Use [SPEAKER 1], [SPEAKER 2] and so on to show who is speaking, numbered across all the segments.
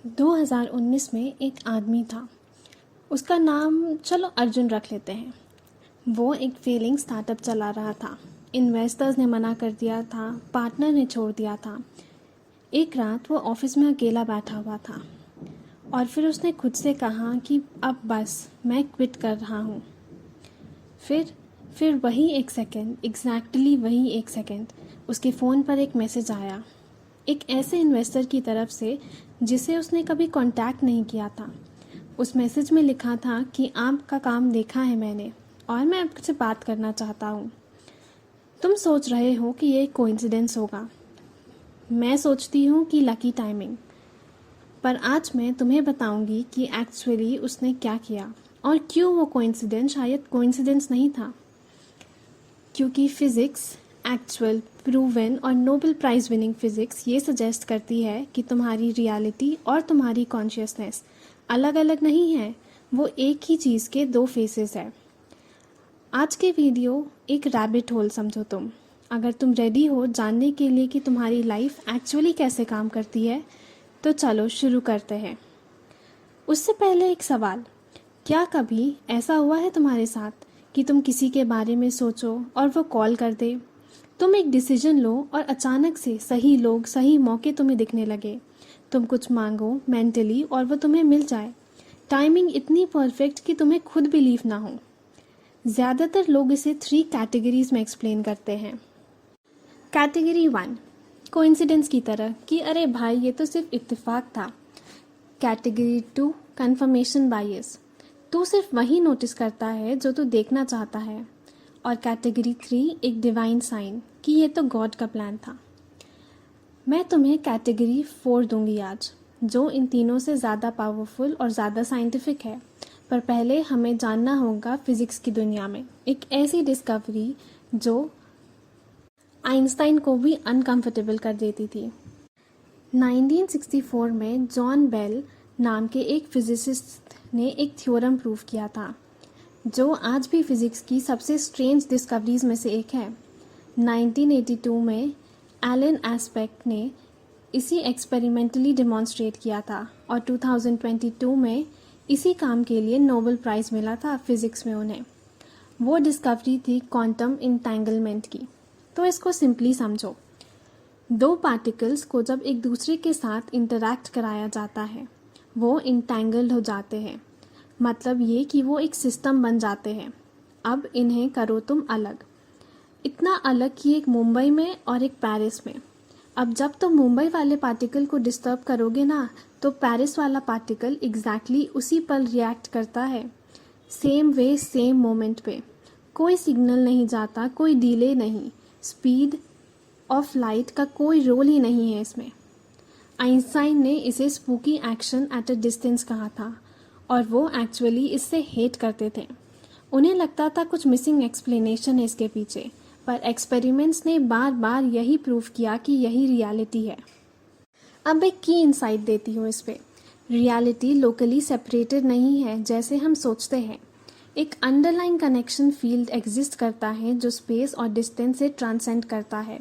[SPEAKER 1] 2019 में एक आदमी था। उसका नाम चलो अर्जुन रख लेते हैं। वो एक फेलिंग स्टार्टअप चला रहा था। इन्वेस्टर्स ने मना कर दिया था, पार्टनर ने छोड़ दिया था। एक रात वो ऑफिस में अकेला बैठा हुआ था और फिर उसने खुद से कहा कि अब बस मैं क्विट कर रहा हूँ। फिर वही एक सेकंड, एग्जैक्टली वही एक सेकंड, उसके फ़ोन पर एक मैसेज आया, एक ऐसे इन्वेस्टर की तरफ से जिसे उसने कभी कांटेक्ट नहीं किया था। उस मैसेज में लिखा था कि आपका काम देखा है मैंने और मैं आपसे बात करना चाहता हूँ। तुम सोच रहे हो कि ये कोइंसिडेंस होगा, मैं सोचती हूँ कि लकी टाइमिंग, पर आज मैं तुम्हें बताऊंगी कि एक्चुअली उसने क्या किया और क्यों वो कोइंसिडेंस शायद कोइंसिडेंस नहीं था। क्योंकि फिज़िक्स, एक्चुअल, प्रूवन और नोबेल प्राइज़ विनिंग फ़िज़िक्स ये सजेस्ट करती है कि तुम्हारी रियलिटी और तुम्हारी कॉन्शियसनेस अलग अलग नहीं है, वो एक ही चीज़ के दो फेसेस है। आज के वीडियो एक रैबिट होल समझो तुम। अगर तुम रेडी हो जानने के लिए कि तुम्हारी लाइफ एक्चुअली कैसे काम करती है तो चलो शुरू करते हैं। उससे पहले एक सवाल, क्या कभी ऐसा हुआ है तुम्हारे साथ कि तुम किसी के बारे में सोचो और वो कॉल कर दे, तुम एक डिसीजन लो और अचानक से सही लोग, सही मौके तुम्हें दिखने लगे, तुम कुछ मांगो मेंटली और वो तुम्हें मिल जाए। टाइमिंग इतनी परफेक्ट कि तुम्हें खुद बिलीव ना हो। ज़्यादातर लोग इसे 3 कैटेगरीज में एक्सप्लेन करते हैं। कैटेगरी 1, कोइंसिडेंस की तरह कि अरे भाई ये तो सिर्फ इत्तेफाक था। कैटेगरी 2, कंफर्मेशन बायस, तू सिर्फ वही नोटिस करता है जो तू देखना चाहता है। और कैटेगरी 3, एक डिवाइन साइन कि ये तो गॉड का प्लान था। मैं तुम्हें कैटेगरी 4 दूंगी आज, जो इन तीनों से ज़्यादा पावरफुल और ज़्यादा साइंटिफिक है। पर पहले हमें जानना होगा फिज़िक्स की दुनिया में एक ऐसी डिस्कवरी जो आइंस्टाइन को भी अनकंफर्टेबल कर देती थी। 1964 में जॉन बेल नाम के एक फिजिसिस्ट ने एक थ्योरम प्रूव किया था जो आज भी फिज़िक्स की सबसे स्ट्रेंज डिस्कवरीज में से एक है। 1982 में एलन एस्पेक्ट ने इसी एक्सपेरिमेंटली डिमॉन्स्ट्रेट किया था और 2022 में इसी काम के लिए नोबेल प्राइज़ मिला था फिज़िक्स में उन्हें। वो डिस्कवरी थी क्वांटम इंटेंगलमेंट की। तो इसको सिंपली समझो, दो पार्टिकल्स को जब एक दूसरे के साथ इंटरैक्ट कराया जाता है वो इंटेंगल्ड हो जाते हैं। मतलब ये कि वो एक सिस्टम बन जाते हैं। अब इन्हें करो तुम अलग, इतना अलग कि एक मुंबई में और एक पेरिस में। अब जब तुम मुंबई वाले पार्टिकल को डिस्टर्ब करोगे ना तो पेरिस वाला पार्टिकल एग्जैक्टली उसी पर रिएक्ट करता है, सेम वे सेम मोमेंट पे। कोई सिग्नल नहीं जाता, कोई डिले नहीं, स्पीड ऑफ लाइट का कोई रोल ही नहीं है इसमें। आइंस्टाइन ने इसे spooky action at a distance कहा था और वो एक्चुअली इससे हेट करते थे। उन्हें लगता था कुछ मिसिंग एक्सप्लेनेशन है इसके पीछे, पर एक्सपेरिमेंट्स ने बार बार यही प्रूव किया कि यही रियलिटी है। अब एक की इंसाइट देती हूँ इस पे। रियलिटी लोकली सेपरेटेड नहीं है जैसे हम सोचते हैं। एक अंडरलाइन कनेक्शन फील्ड एग्जिस्ट करता है जो स्पेस और डिस्टेंस से ट्रांसेंड करता है।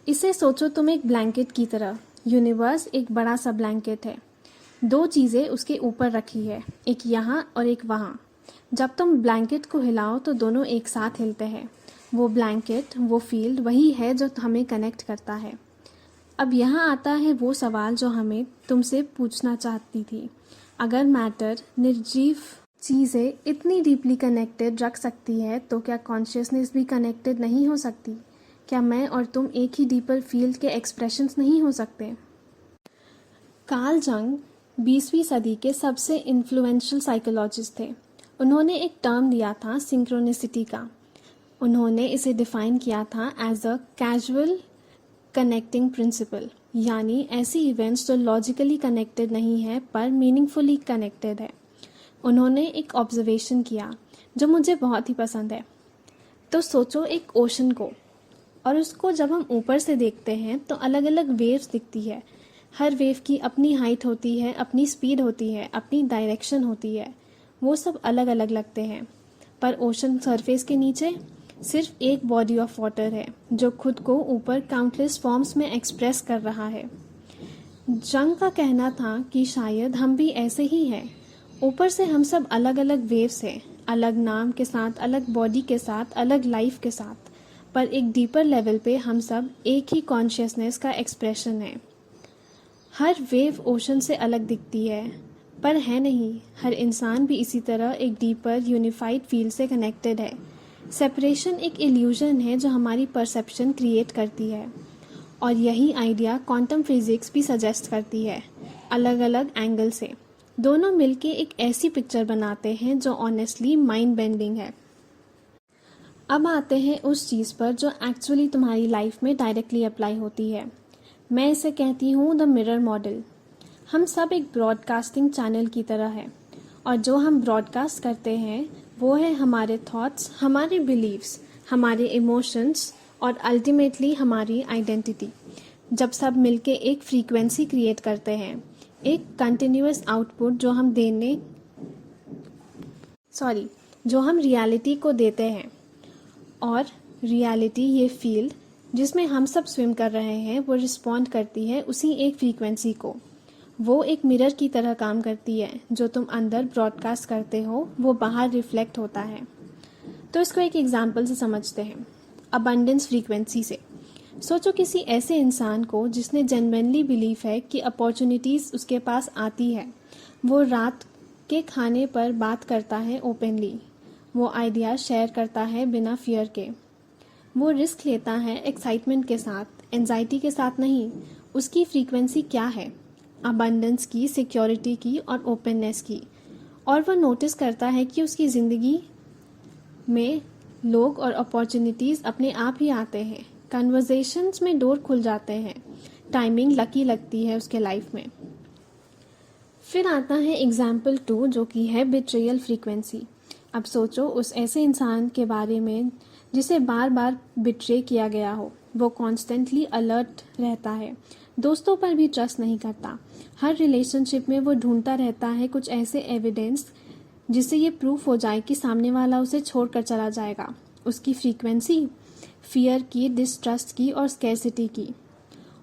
[SPEAKER 1] इसे सोचो तुम एक ब्लैंकेट की तरह। यूनिवर्स एक बड़ा सा ब्लैंकेट है, दो चीज़ें उसके ऊपर रखी है, एक यहाँ और एक वहाँ। जब तुम ब्लैंकेट को हिलाओ तो दोनों एक साथ हिलते हैं। वो ब्लैंकेट, वो फील्ड वही है जो हमें कनेक्ट करता है। अब यहाँ आता है वो सवाल जो हमें तुमसे पूछना चाहती थी। अगर मैटर, निर्जीव चीज़ें इतनी डीपली कनेक्टेड रख सकती है तो क्या कॉन्शियसनेस भी कनेक्टेड नहीं हो सकती? क्या मैं और तुम एक ही डीपर फील्ड के एक्सप्रेशंस नहीं हो सकते? कार्ल जंग 20वीं सदी के सबसे इन्फ्लुएंशियल साइकोलॉजिस्ट थे। उन्होंने एक टर्म दिया था सिंक्रोनिसिटी का। उन्होंने इसे डिफाइन किया था as a casual connecting principle, यानी ऐसी इवेंट्स जो लॉजिकली कनेक्टेड नहीं है पर मीनिंगफुली कनेक्टेड है। उन्होंने एक ऑब्जर्वेशन किया जो मुझे बहुत ही पसंद है। तो सोचो एक ओशन को, और उसको जब हम ऊपर से देखते हैं तो अलग अलग वेव्स दिखती है। हर वेव की अपनी हाइट होती है, अपनी स्पीड होती है, अपनी डायरेक्शन होती है। वो सब अलग अलग लगते हैं, पर ओशन सरफेस के नीचे सिर्फ एक बॉडी ऑफ वाटर है जो खुद को ऊपर काउंटलेस फॉर्म्स में एक्सप्रेस कर रहा है। जंग का कहना था कि शायद हम भी ऐसे ही हैं। ऊपर से हम सब अलग अलग वेव्स हैं, अलग नाम के साथ, अलग बॉडी के साथ, अलग लाइफ के साथ, पर एक डीपर लेवल पे हम सब एक ही कॉन्शियसनेस का एक्सप्रेशन है। हर वेव ओशन से अलग दिखती है, पर है नहीं। हर इंसान भी इसी तरह एक डीपर यूनिफाइड फील्ड से कनेक्टेड है। सेपरेशन एक इल्यूजन है जो हमारी परसेप्शन क्रिएट करती है, और यही आइडिया क्वांटम फिजिक्स भी सजेस्ट करती है, अलग अलग एंगल से। दोनों मिलके एक ऐसी पिक्चर बनाते हैं जो ऑनेस्टली माइंड बेंडिंग है। अब आते हैं उस चीज़ पर जो एक्चुअली तुम्हारी लाइफ में डायरेक्टली अप्लाई होती है। मैं इसे कहती हूँ द मिरर मॉडल। हम सब एक ब्रॉडकास्टिंग चैनल की तरह है, और जो हम ब्रॉडकास्ट करते हैं वो है हमारे थॉट्स, हमारे बिलीव्स, हमारे इमोशंस और अल्टीमेटली हमारी आइडेंटिटी। जब सब मिलके एक फ्रीक्वेंसी क्रिएट करते हैं, एक कंटिन्यूअस आउटपुट जो हम रियलिटी को देते हैं, और रियलिटी ये फील्ड जिसमें हम सब स्विम कर रहे हैं वो रिस्पॉन्ड करती है उसी एक फ्रीक्वेंसी को। वो एक मिरर की तरह काम करती है। जो तुम अंदर ब्रॉडकास्ट करते हो वो बाहर रिफ्लेक्ट होता है। तो इसको एक एग्जांपल से समझते हैं, अबंडेंस फ्रीक्वेंसी से। सोचो किसी ऐसे इंसान को जिसने जेन्युइनली बिलीव है कि अपॉर्चुनिटीज़ उसके पास आती है। वो रात के खाने पर बात करता है ओपनली, वो आइडिया शेयर करता है बिना फियर के, वो रिस्क लेता है एक्साइटमेंट के साथ, एंजाइटी के साथ नहीं। उसकी फ्रीक्वेंसी क्या है? अबंडेंस की, सिक्योरिटी की और ओपननेस की। और वो नोटिस करता है कि उसकी ज़िंदगी में लोग और अपॉर्चुनिटीज़ अपने आप ही आते हैं। कन्वर्सेशंस में डोर खुल जाते हैं। टाइमिंग लकी लगती है उसके लाइफ में। फिर आता है एग्जाम्पल 2 जो कि है बिट्रेयल फ्रीक्वेंसी। अब सोचो उस ऐसे इंसान के बारे में जिसे बार बार बिट्रे किया गया हो। वो कॉन्स्टेंटली अलर्ट रहता है, दोस्तों पर भी ट्रस्ट नहीं करता। हर रिलेशनशिप में वो ढूंढता रहता है कुछ ऐसे एविडेंस जिससे ये प्रूफ हो जाए कि सामने वाला उसे छोड़कर चला जाएगा। उसकी फ्रीक्वेंसी फियर की, डिस्ट्रस्ट की और स्कैरसिटी की।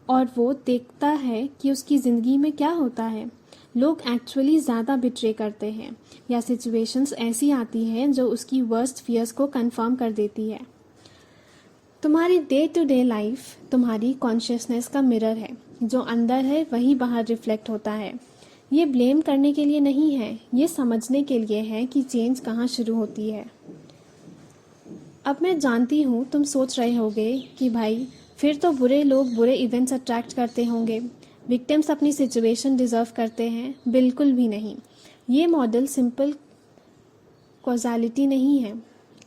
[SPEAKER 1] और वो देखता है कि उसकी ज़िंदगी में क्या होता है। लोग एक्चुअली ज़्यादा बिट्रे करते हैं, या सिचुएशंस ऐसी आती हैं जो उसकी वर्स्ट फियर्स को कंफर्म कर देती है। तुम्हारी डे टू डे लाइफ तुम्हारी कॉन्शियसनेस का मिरर है। जो अंदर है वही बाहर रिफ्लेक्ट होता है। ये ब्लेम करने के लिए नहीं है, ये समझने के लिए है कि चेंज कहाँ शुरू होती है। अब मैं जानती हूँ तुम सोच रहे होगे कि भाई फिर तो बुरे लोग बुरे इवेंट्स अट्रैक्ट करते होंगे, विक्टिम्स अपनी सिचुएशन डिज़र्व करते हैं। बिल्कुल भी नहीं। ये मॉडल सिंपल कॉजालिटी नहीं है,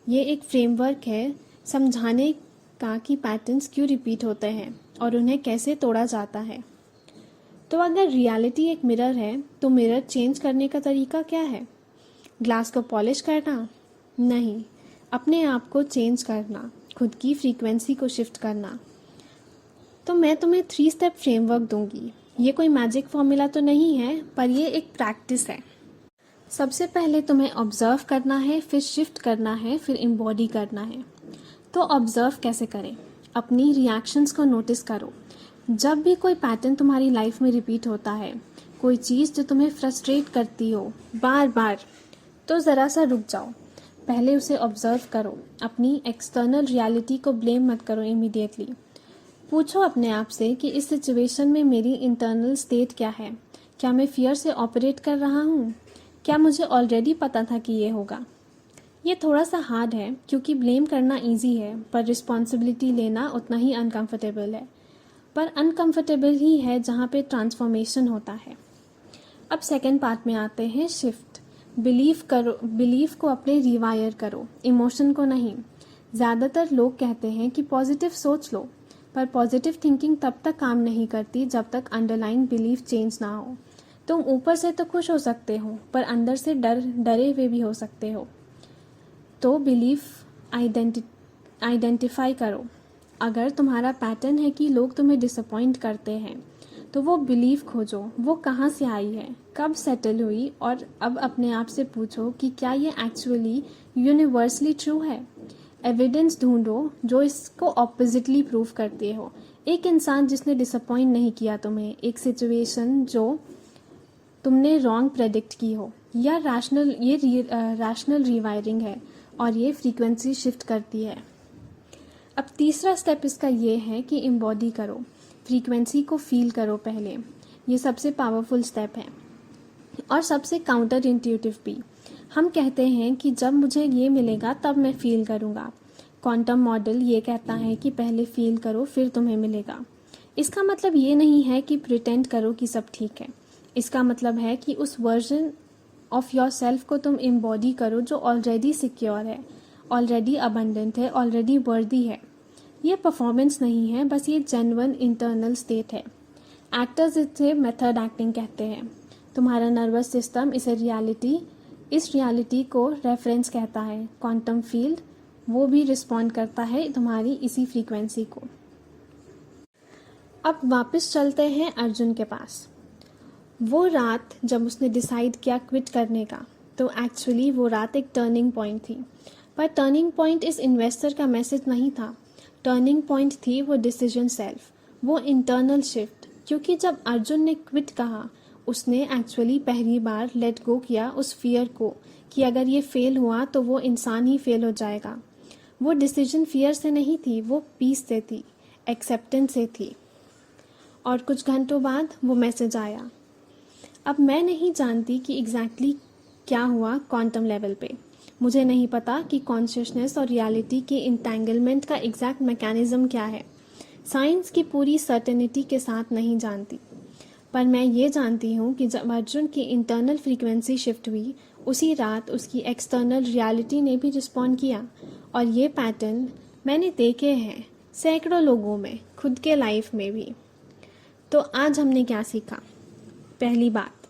[SPEAKER 1] ये एक फ्रेमवर्क है समझाने का कि पैटर्न्स क्यों रिपीट होते हैं और उन्हें कैसे तोड़ा जाता है। तो अगर रियलिटी एक मिरर है तो मिरर चेंज करने का तरीका क्या है? ग्लास को पॉलिश करना? नहीं, अपने आप को चेंज करना, खुद की फ्रीक्वेंसी को शिफ्ट करना। तो मैं तुम्हें 3 स्टेप फ्रेमवर्क दूंगी। ये कोई मैजिक फॉर्मूला तो नहीं है, पर ये एक प्रैक्टिस है। सबसे पहले तुम्हें ऑब्जर्व करना है, फिर शिफ्ट करना है, फिर एम्बॉडी करना है। तो ऑब्जर्व कैसे करें? अपनी रिएक्शंस को नोटिस करो। जब भी कोई पैटर्न तुम्हारी लाइफ में रिपीट होता है, कोई चीज़ जो तुम्हें फ्रस्ट्रेट करती हो बार बार, तो ज़रा सा रुक जाओ। पहले उसे ऑब्जर्व करो। अपनी एक्सटर्नल रियलिटी को ब्लेम मत करो इमीडिएटली। पूछो अपने आप से कि इस सिचुएशन में मेरी इंटरनल स्टेट क्या है? क्या मैं फियर से ऑपरेट कर रहा हूँ? क्या मुझे ऑलरेडी पता था कि ये होगा? ये थोड़ा सा हार्ड है क्योंकि ब्लेम करना इजी है, पर रिस्पॉन्सिबिलिटी लेना उतना ही अनकंफर्टेबल है। पर अनकंफर्टेबल ही है जहाँ पे ट्रांसफॉर्मेशन होता है। अब सेकंड पार्ट में आते हैं, शिफ्ट। बिलीफ को अपने रिवायर करो, इमोशन को नहीं। ज़्यादातर लोग कहते हैं कि पॉजिटिव सोच लो, पर पॉजिटिव थिंकिंग तब तक काम नहीं करती जब तक अंडरलाइन बिलीफ चेंज ना हो। तुम ऊपर से तो खुश हो सकते हो, पर अंदर से डरे हुए भी हो सकते हो। तो बिलीफ आइडेंटिफाई करो। अगर तुम्हारा पैटर्न है कि लोग तुम्हें डिसअपॉइंट करते हैं, तो वो बिलीफ खोजो, वो कहाँ से आई है, कब सेटल हुई, और अब अपने आप से पूछो कि क्या ये एक्चुअली यूनिवर्सली ट्रू है। एविडेंस ढूंढो जो इसको ऑपोजिटली प्रूव करती हो। एक इंसान जिसने डिसअपॉइंट नहीं किया तुम्हें, एक सिचुएशन जो तुमने रॉन्ग प्रेडिक्ट की हो, या रैशनल रिवायरिंग है और ये फ्रीक्वेंसी शिफ्ट करती है। अब तीसरा स्टेप इसका ये है कि एम्बॉडी करो, फ्रीक्वेंसी को फील करो पहले। ये सबसे पावरफुल स्टेप है और सबसे काउंटर इंट्यूटिव भी। हम कहते हैं कि जब मुझे ये मिलेगा तब मैं फील करूँगा। क्वांटम मॉडल ये कहता है कि पहले फील करो फिर तुम्हें मिलेगा। इसका मतलब ये नहीं है कि प्रिटेंड करो कि सब ठीक है। इसका मतलब है कि उस वर्जन ऑफ योर सेल्फ को तुम एम्बॉडी करो जो ऑलरेडी सिक्योर है, ऑलरेडी अबंडेंट है, ऑलरेडी वर्दी है। ये परफॉर्मेंस नहीं है, बस ये जेन्युइन इंटरनल स्टेट है। एक्टर्स इसे मेथड एक्टिंग कहते हैं। तुम्हारा नर्वस सिस्टम इस रियलिटी को रेफरेंस कहता है। क्वांटम फील्ड वो भी रिस्पॉन्ड करता है तुम्हारी इसी फ्रीक्वेंसी को। अब वापस चलते हैं अर्जुन के पास। वो रात जब उसने डिसाइड किया क्विट करने का, तो एक्चुअली वो रात एक टर्निंग पॉइंट थी। पर टर्निंग पॉइंट इस इन्वेस्टर का मैसेज नहीं था। टर्निंग पॉइंट थी वो डिसीजन सेल्फ, वो इंटरनल शिफ्ट। क्योंकि जब अर्जुन ने क्विट कहा, उसने एक्चुअली पहली बार लेट गो किया उस फियर को कि अगर ये फेल हुआ तो वो इंसान ही फेल हो जाएगा। वो डिसीजन फियर से नहीं थी, वो पीस से थी, एक्सेप्टेंस से थी। और कुछ घंटों बाद वो मैसेज आया। अब मैं नहीं जानती कि एग्जैक्टली क्या हुआ क्वांटम लेवल पे। मुझे नहीं पता कि कॉन्शियसनेस और रियलिटी के इंटेंगलमेंट का एग्जैक्ट मैकेनिज्म क्या है। साइंस की पूरी सर्टेनिटी के साथ नहीं जानती। पर मैं ये जानती हूँ कि जब अर्जुन की इंटरनल फ्रीक्वेंसी शिफ्ट हुई, उसी रात उसकी एक्सटर्नल रियलिटी ने भी रिस्पॉन्ड किया। और ये पैटर्न मैंने देखे हैं सैकड़ों लोगों में, खुद के लाइफ में भी। तो आज हमने क्या सीखा? पहली बात,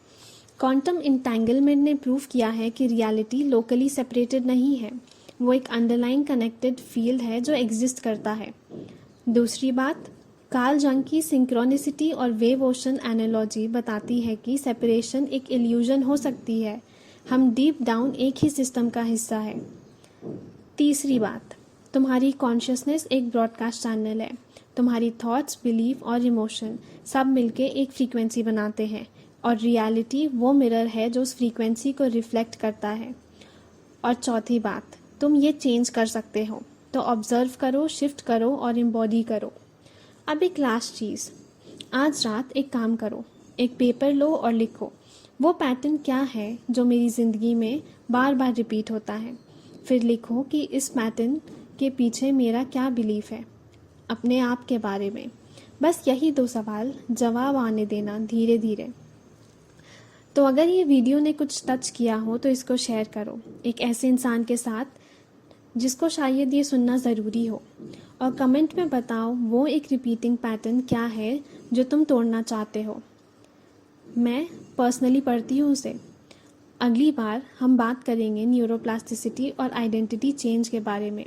[SPEAKER 1] क्वांटम इंटेंगलमेंट ने प्रूव किया है कि रियलिटी लोकली सेपरेटेड नहीं है, वो एक अंडरलाइन कनेक्टेड फील्ड है जो एग्जिस्ट करता है। दूसरी बात, कार्ल जंग की सिंक्रोनिसिटी और वेव ओशन एनालॉजी बताती है कि सेपरेशन एक इल्यूजन हो सकती है, हम डीप डाउन एक ही सिस्टम का हिस्सा है। तीसरी बात, तुम्हारी कॉन्शियसनेस एक ब्रॉडकास्ट चैनल है। तुम्हारी थॉट्स, बिलीफ और इमोशन सब मिलके एक फ्रीक्वेंसी बनाते हैं, और रियलिटी वो मिरर है जो उस फ्रीक्वेंसी को रिफ्लेक्ट करता है। और चौथी बात, तुम ये चेंज कर सकते हो, तो ऑब्जर्व करो, शिफ्ट करो और एम्बॉडी करो। अब एक लास्ट चीज़, आज रात एक काम करो, एक पेपर लो और लिखो वो पैटर्न क्या है जो मेरी ज़िंदगी में बार बार रिपीट होता है। फिर लिखो कि इस पैटर्न के पीछे मेरा क्या बिलीफ है अपने आप के बारे में। बस यही 2 सवाल, जवाब आने देना धीरे धीरे। तो अगर ये वीडियो ने कुछ टच किया हो तो इसको शेयर करो एक ऐसे इंसान के साथ जिसको शायद ये सुनना ज़रूरी हो। और कमेंट में बताओ वो एक रिपीटिंग पैटर्न क्या है जो तुम तोड़ना चाहते हो। मैं पर्सनली पढ़ती हूँ उसे। अगली बार हम बात करेंगे न्यूरोप्लास्टिसिटी और आइडेंटिटी चेंज के बारे में,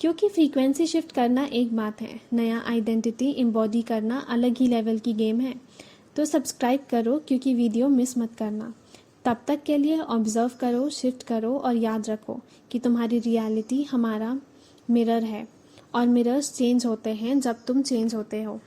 [SPEAKER 1] क्योंकि फ्रीक्वेंसी शिफ्ट करना एक बात है, नया आइडेंटिटी एम्बॉडी करना अलग ही लेवल की गेम है। तो सब्सक्राइब करो क्योंकि वीडियो मिस मत करना। तब तक के लिए ऑब्जर्व करो, शिफ्ट करो और याद रखो कि तुम्हारी रियलिटी हमारा मिरर है और मिरर्स चेंज होते हैं जब तुम चेंज होते हो।